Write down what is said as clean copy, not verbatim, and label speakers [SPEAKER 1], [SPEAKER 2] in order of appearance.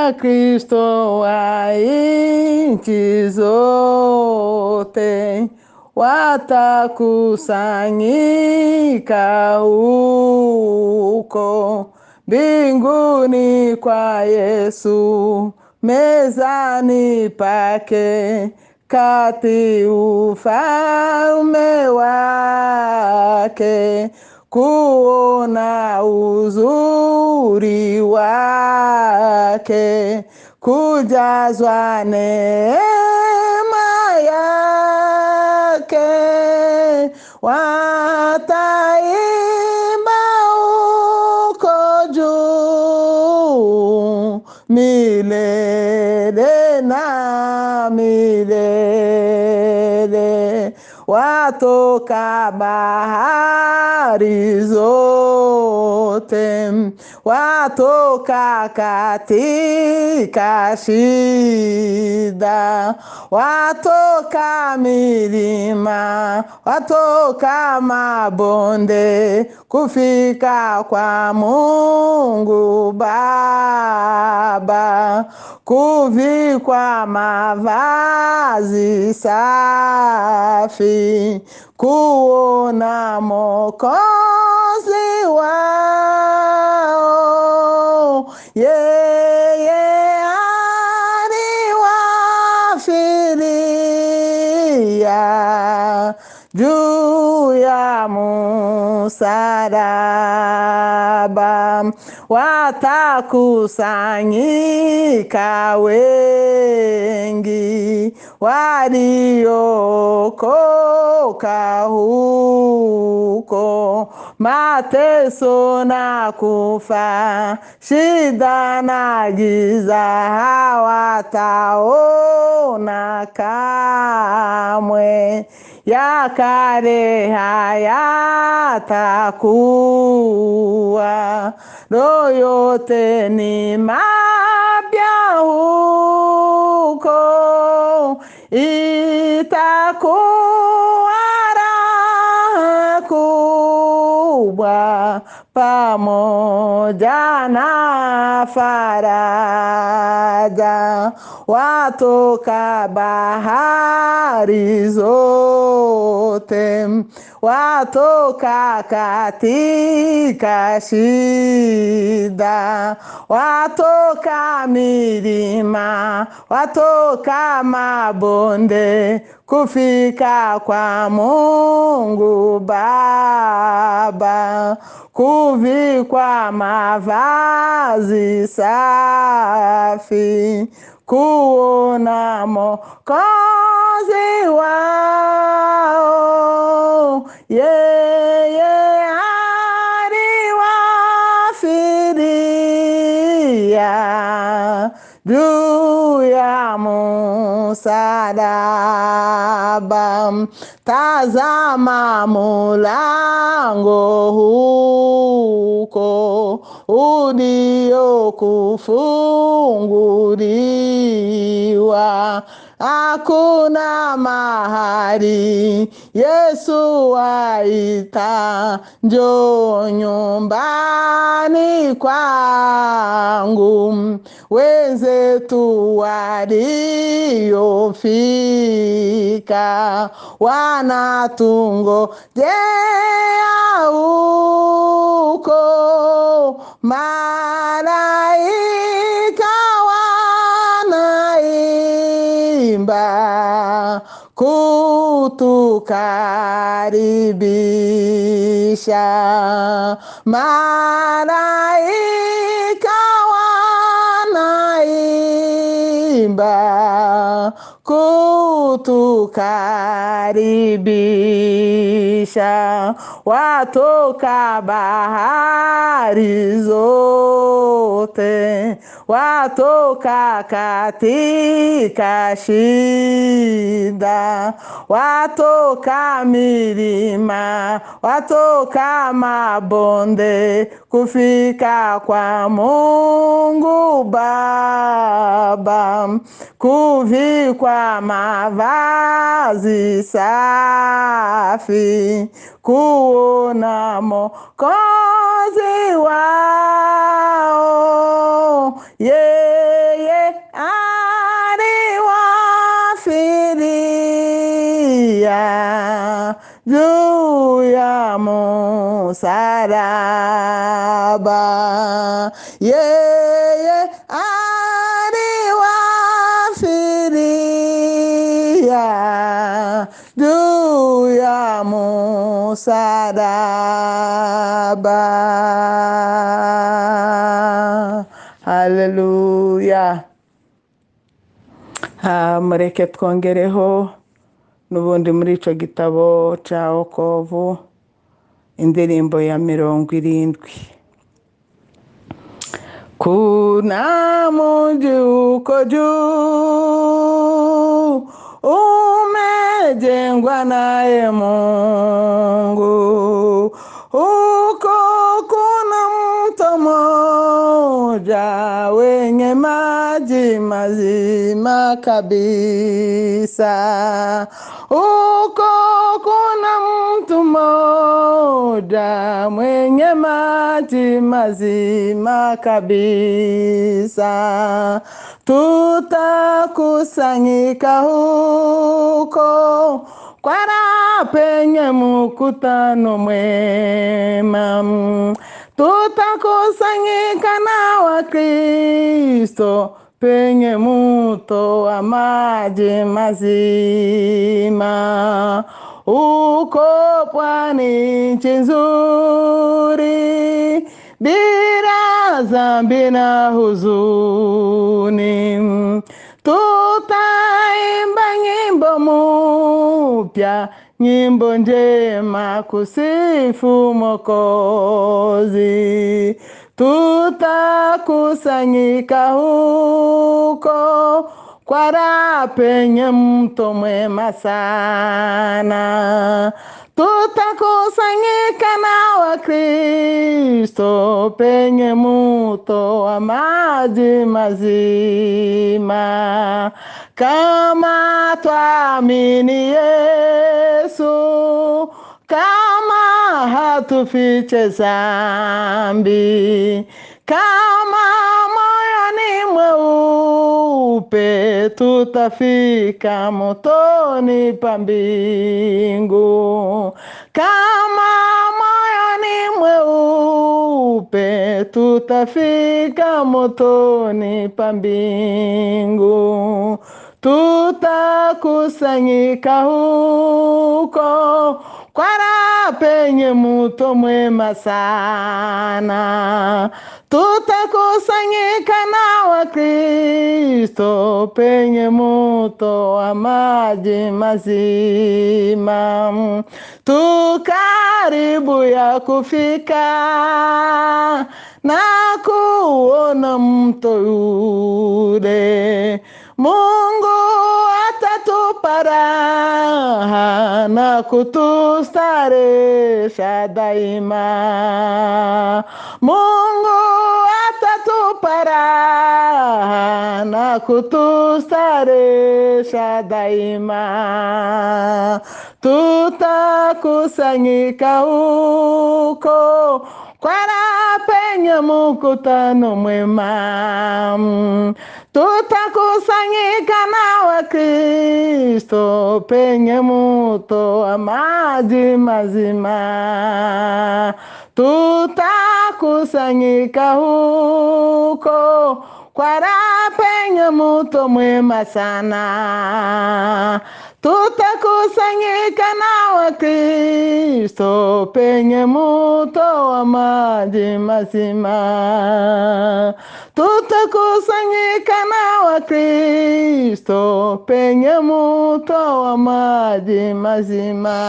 [SPEAKER 1] Wakristo wa nchi zote watakusanyika huko mbinguni kwa Yesu, mezani pake kati ufalme wake, kuona uzuri wake, kujazwa neema yake. Wataimba huko juu milele na milele. Watoka bahari zote, watoka katika shida, watoka milima, watoka mabonde, kufika kwa Mungu Baba, kuvikwa mavazi safi, kuona Mwokozi wao. Yeye aliwafilia juu ya msalaba. Watakusanyika wengi waliokoka huko, mateso na kufa, shida na giza hawataona kamwe. Ya kale hayatakuwa, roho yote ni mapya huko. Itakuwa raha kubwa pamoja na faraja. Watoka bahari zote, watoka katika shida, watoka milima, watoka mabonde, kufika kwa Mungu Baba, kuvikwa mavazi safi, kuona Mwokozi wao. Yeye aliwafilia juu ya msalaba. Tazama mulango huko uliokufunguliwa, hakuna mahali Yesu aita, njoo nyumbani kwangu. Wenzetu waliofika wanatungojea huko, malaika wanaimba kutukaribisha. Malaika wanaimba kutukaribisha. Watoka bahari zote, watoka katika shida, watoka milima, watoka mabonde, kufika kwa Mungu Baba, kuvikwa mavazi safi, kuona Mwokozi wao. Yeye juu ya msalaba. Yeye aliwafilia juu ya msalaba. Haleluya. Mureke twongereho n'ubundi muri ico gitabo ca Wokovu indirimbo ya 70. Kuna mji uko juu umejengwa naye Mungu, huko kuna mto mmoja wenye maji mazima kabisa. Huko kuna mtu mmoja mwenye maji mazima kabisa. Tutakusanyika huko kwa raha penye mkutano mwema. Tutakusanyika na Wakristo penye mto wa maji mazima. Uko pwani nchi nzuri bila dhambi na huzuni. Tutaimba nyimbo mpya, nyimbo njema kusifu Mwokozi. Tutakusanyika huko kwa raha penye mto mwema sana. Tutakusanyika na Wakristo penye mto wa maji mazima. Kama twamini Yesu, kama hatufiche dhambi, kama moyoni mweupe, tutafika motoni pa mbingu. Kama moyoni mweupe, tutafika motoni pa mbingu. Tutakusanyika huko kwa raha penye mto mwema sana. Tutakusanyika na Wakristo penye mto wa maji mazima. Tukaribu ya kufika na kuona mto yule. Mungu atatupa raha na kutustaresha daima. Mungu atatupa raha na kutustaresha daima. Tutakusanyika huko kwa raha penye mkutano mwema. Tutakusanyika na Wakristo penye mto wa maji mazima. Tutakusanyika huko kwa raha penye mto mwema sana. Tutakusanyika na Wakristo penye mto wa maji mazima. Tutakusanyika na Wakristo penye mto wa maji mazima.